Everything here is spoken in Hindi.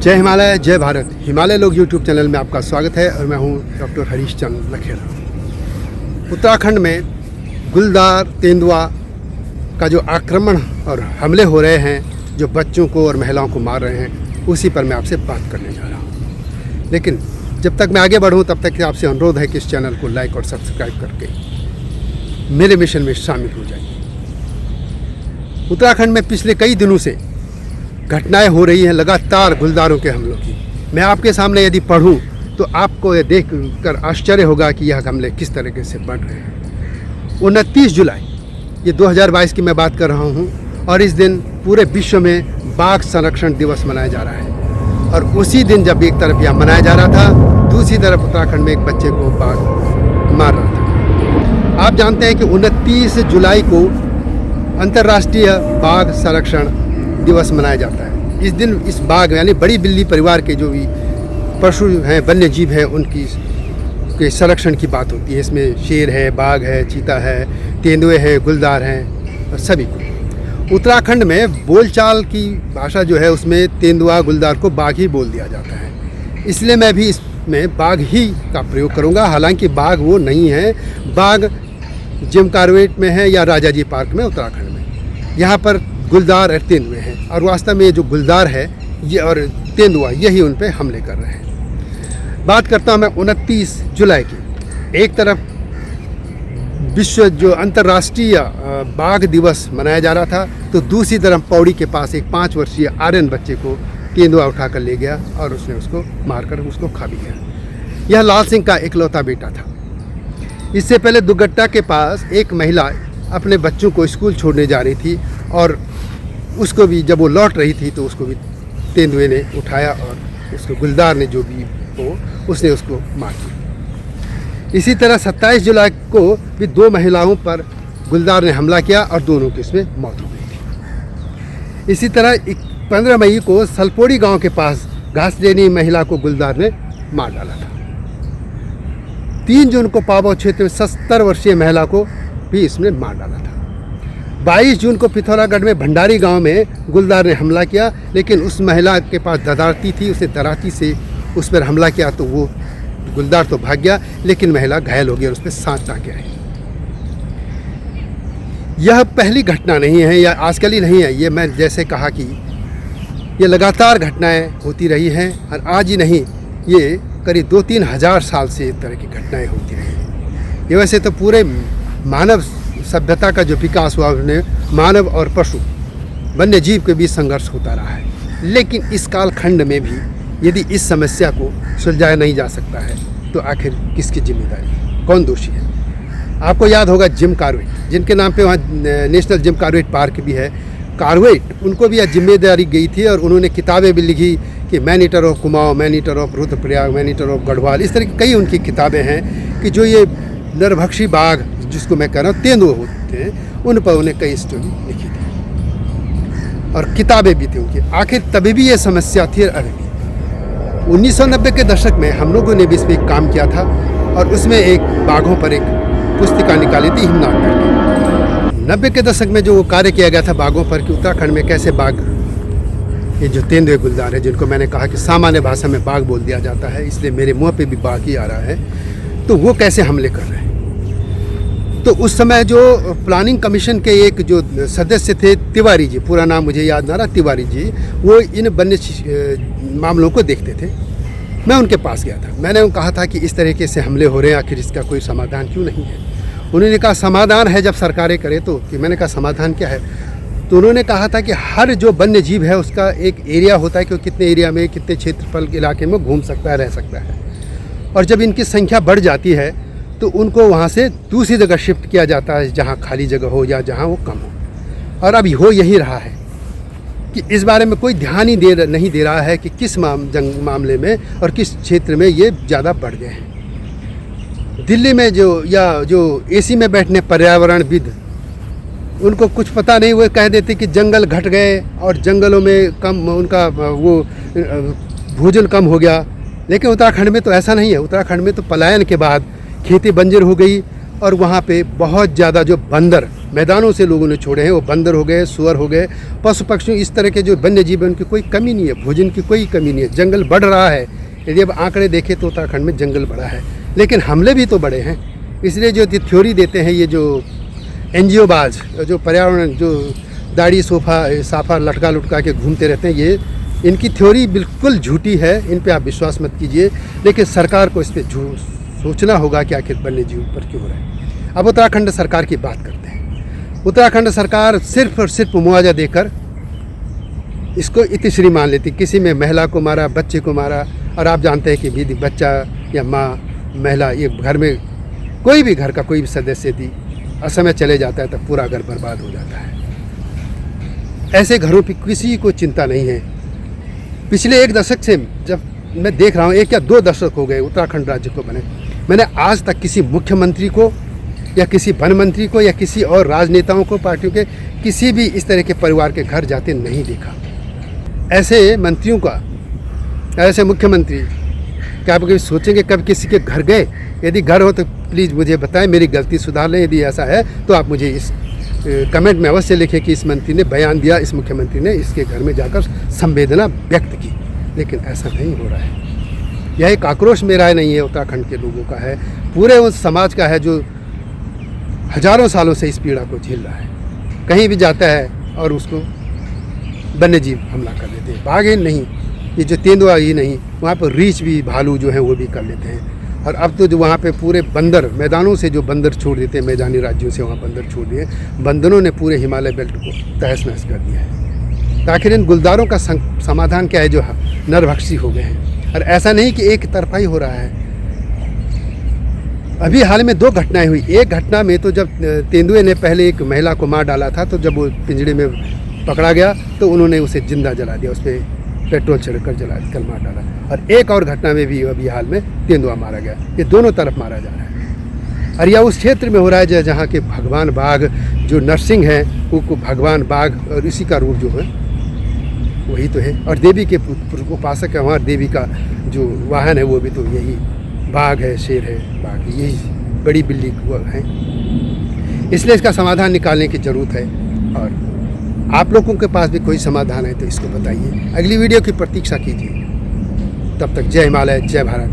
जय हिमालय जय भारत। हिमालय लोग यूट्यूब चैनल में आपका स्वागत है और मैं हूं डॉक्टर हरीश चंद लखेरा। उत्तराखंड में गुलदार तेंदुआ का जो आक्रमण और हमले हो रहे हैं, जो बच्चों को और महिलाओं को मार रहे हैं, उसी पर मैं आपसे बात करने जा रहा हूं। लेकिन जब तक मैं आगे बढ़ूं तब तक आपसे अनुरोध है कि इस चैनल को लाइक और सब्सक्राइब करके मेरे मिशन में शामिल हो जाइए। उत्तराखंड में पिछले कई दिनों से घटनाएं हो रही हैं लगातार गुलदारों के हमलों की। मैं आपके सामने यदि पढ़ूं तो आपको ये देख कर आश्चर्य होगा कि यह हमले किस तरीके से बढ़ रहे हैं। 29 जुलाई ये 2022 की मैं बात कर रहा हूं और इस दिन पूरे विश्व में बाघ संरक्षण दिवस मनाया जा रहा है। और उसी दिन जब एक तरफ यह मनाया जा रहा था, दूसरी तरफ उत्तराखंड में एक बच्चे को बाघ मार रहा था। आप जानते हैं कि 29 जुलाई को अंतर्राष्ट्रीय बाघ संरक्षण दिवस मनाया जाता है। इस दिन इस बाघ यानी बड़ी बिल्ली परिवार के जो भी पशु हैं, वन्य जीव हैं, उनकी के संरक्षण की बात होती है। इसमें शेर है, बाघ है, चीता है, तेंदुए हैं, गुलदार हैं और सभी को। उत्तराखंड में बोलचाल की भाषा जो है उसमें तेंदुआ गुलदार को बाघ ही बोल दिया जाता है, इसलिए मैं भी इसमें बाघ ही का प्रयोग करूँगा। हालांकि बाघ वो नहीं है, बाघ जिम कॉर्बेट में है या राजाजी पार्क में उत्तराखंड में, यहाँ पर गुलदार और तेंदुए हैं। और वास्तव में जो गुलदार है ये और तेंदुआ यही उन पे हमले कर रहे हैं। बात करता हूँ मैं 29 जुलाई की। एक तरफ विश्व जो अंतर्राष्ट्रीय बाघ दिवस मनाया जा रहा था, तो दूसरी तरफ पौड़ी के पास एक 5 वर्षीय आर्यन बच्चे को तेंदुआ उठाकर ले गया और उसने उसको मारकर उसको खा भी गया। यह लाल सिंह का इकलौता बेटा था। इससे पहले दुगट्टा के पास एक महिला अपने बच्चों को स्कूल छोड़ने जा रही थी और उसको भी जब वो लौट रही थी तो उसको भी तेंदुए ने उठाया और उसको गुलदार ने जो भी हो उसने उसको मार दिया। इसी तरह 27 जुलाई को भी 2 महिलाओं पर गुलदार ने हमला किया और दोनों की इसमें मौत हो गई थी। इसी तरह 15 मई को सलपोड़ी गांव के पास घास लेनी महिला को गुलदार ने मार डाला था। 3 जून को पाबौ क्षेत्र में 70 वर्षीय महिला को भी इसने मार डाला था। 22 जून को पिथौरागढ़ में भंडारी गांव में गुलदार ने हमला किया, लेकिन उस महिला के पास दराती थी, उसने दराती से उस पर हमला किया तो वो गुलदार तो भाग गया, लेकिन महिला घायल हो गई और उस पर 7 टाँके आए। यह पहली घटना नहीं है या आजकल ही नहीं है, ये मैं जैसे कहा कि ये लगातार घटनाएं होती रही हैं और आज ही नहीं, ये करीब 2-3 हज़ार साल से इस तरह की घटनाएं होती रही। ये वैसे तो पूरे मानव सभ्यता का जो विकास हुआ उसने मानव और पशु वन्य जीव के बीच संघर्ष होता रहा है। लेकिन इस कालखंड में भी यदि इस समस्या को सुलझाया नहीं जा सकता है तो आखिर किसकी जिम्मेदारी है, कौन दोषी है? आपको याद होगा जिम कॉर्बेट, जिनके नाम पे वहाँ नेशनल जिम कॉर्बेट पार्क भी है, कॉर्बेट, उनको भी यह जिम्मेदारी गई थी और उन्होंने किताबें भी लिखी कि man eater of Kumaon, man eater of Rudraprayag, man eater of Garhwal. इस तरह की कई उनकी किताबें हैं कि जो ये नरभक्षी बाघ जिसको मैं कह रहा हूँ तेंदुए होते हैं, उन पर उन्हें कई स्टोरी लिखी थी और किताबें भी थी उनकी। आखिर तभी भी ये समस्या थी। अभी 1990 के दशक में हम लोगों ने भी इस पर एक काम किया था और उसमें एक बाघों पर एक पुस्तिका निकाली थी हिमनाथ करके। 90 के दशक में जो वो कार्य किया गया था बाघों पर कि उत्तराखंड में कैसे बाघ, ये जो तेंदुए गुलदार है जिनको मैंने कहा कि सामान्य भाषा में बाघ बोल दिया जाता है, इसलिए मेरे मुँह पे भी बाघ ही आ रहा है, तो वो कैसे हमले कर रहे हैं। तो उस समय जो प्लानिंग कमीशन के एक जो सदस्य थे तिवारी जी, पूरा नाम मुझे याद ना रहा, तिवारी जी, वो इन वन्य मामलों को देखते थे। मैं उनके पास गया था, मैंने उनको कहा था कि इस तरीके से हमले हो रहे हैं, आखिर इसका कोई समाधान क्यों नहीं है? उन्होंने कहा समाधान है जब सरकारें करें तो। कि मैंने कहा समाधान क्या है? तो उन्होंने कहा था कि हर जो वन्य जीव है उसका एक एरिया होता है कि वो कितने एरिया में, कितने क्षेत्रफल के इलाके में घूम सकता है, रह सकता है, और जब इनकी संख्या बढ़ जाती है तो उनको वहाँ से दूसरी जगह शिफ्ट किया जाता है जहाँ खाली जगह हो या जहाँ वो कम हो। और अभी हो यही रहा है कि इस बारे में कोई ध्यान ही नहीं दे रहा है कि किस मामले में और किस क्षेत्र में ये ज़्यादा बढ़ गए हैं। दिल्ली में जो एसी में बैठने पर्यावरणविद, उनको कुछ पता नहीं, वो कह देते कि जंगल घट गए और जंगलों में कम उनका वो भूजल कम हो गया। लेकिन उत्तराखंड में तो ऐसा नहीं है। उत्तराखंड में तो पलायन के बाद खेती बंजर हो गई और वहाँ पे बहुत ज़्यादा जो बंदर मैदानों से लोगों ने छोड़े हैं। वो बंदर हो गए, सुअर हो गए, पशु पक्षी, इस तरह के जो वन्य जीव हैं उनकी कोई कमी नहीं है, भोजन की कोई कमी नहीं है। जंगल बढ़ रहा है, यदि अब आंकड़े देखें तो उत्तराखंड में जंगल बढ़ा है, लेकिन हमले भी तो बड़े हैं। इसलिए जो थ्योरी देते हैं ये जो NGO बाज, जो पर्यावरण, जो दाढ़ी साफा लटका लुटका के घूमते रहते हैं, ये इनकी थ्योरी बिल्कुल झूठी है, इन पे आप विश्वास मत कीजिए। लेकिन सरकार को इस पर सोचना होगा कि आखिर वन्य जीव पर क्यों हो रहा है। अब उत्तराखंड सरकार की बात करते हैं। उत्तराखंड सरकार सिर्फ और सिर्फ मुआवजा देकर इसको इतिश्री मान लेती। किसी में महिला को मारा, बच्चे को मारा, और आप जानते हैं कि भी बच्चा या माँ, महिला, ये घर में कोई भी घर का कोई भी सदस्य यदि असमय चले जाता है तो पूरा घर बर्बाद हो जाता है। ऐसे घरों पर किसी को चिंता नहीं है। पिछले 1 दशक से जब मैं देख रहा हूँ, 1 या 2 दशक हो गए उत्तराखंड राज्य को बने, मैंने आज तक किसी मुख्यमंत्री को या किसी वन मंत्री को या किसी और राजनेताओं को, पार्टियों के किसी भी इस तरह के परिवार के घर जाते नहीं देखा। ऐसे मंत्रियों का, ऐसे मुख्यमंत्री, क्या आप कभी सोचेंगे कब किसी के घर गए? यदि घर हो तो प्लीज़ मुझे बताएं, मेरी गलती सुधार लें। यदि ऐसा है तो आप मुझे इस कमेंट में अवश्य लिखें कि इस मंत्री ने बयान दिया, इस मुख्यमंत्री ने इसके घर में जाकर संवेदना व्यक्त की। लेकिन ऐसा नहीं हो रहा है। यह एक आक्रोश मेरा नहीं है, उत्तराखंड के लोगों का है, पूरे उस समाज का है जो हजारों सालों से इस पीड़ा को झेल रहा है। कहीं भी जाता है और उसको वन्य जीव हमला कर देते हैं। बाघ ही नहीं, ये जो तेंदुआ ही नहीं, वहाँ पर रीछ भी, भालू जो है वो भी कर लेते हैं। और अब तो जो वहाँ पे पूरे बंदर, मैदानों से जो बंदर छोड़ देते हैं, मैदानी राज्यों से वहाँ बंदर छोड़ दिए, बंदरों ने पूरे हिमालय बेल्ट को तहस नहस कर दिया है। तो आखिर इन गुलदारों का समाधान क्या है जो नरभक्षी हो गए हैं? और ऐसा नहीं कि एक तरफा ही हो रहा है। अभी हाल में 2 घटनाएं हुई। एक घटना में तो जब तेंदुए ने पहले एक महिला को मार डाला था, तो जब वो पिंजड़े में पकड़ा गया तो उन्होंने उसे जिंदा जला दिया, उस पर पेट्रोल छिड़कर जलाकर मार डाला। और एक और घटना में भी अभी हाल में तेंदुआ मारा गया। ये दोनों तरफ मारा जा रहा है। और यह उस क्षेत्र में हो रहा है जहाँ के भगवान बाघ, जो नरसिंह हैं, वो भगवान बाघ और इसी का रूप जो है वही तो है। और देवी के उपासक है वहाँ, देवी का जो वाहन है वो भी तो यही बाघ है, शेर है, बाघ, यही बड़ी बिल्ली है। इसलिए इसका समाधान निकालने की ज़रूरत है। और आप लोगों के पास भी कोई समाधान है तो इसको बताइए। अगली वीडियो की प्रतीक्षा कीजिए। तब तक जय हिमालय, जय भारत।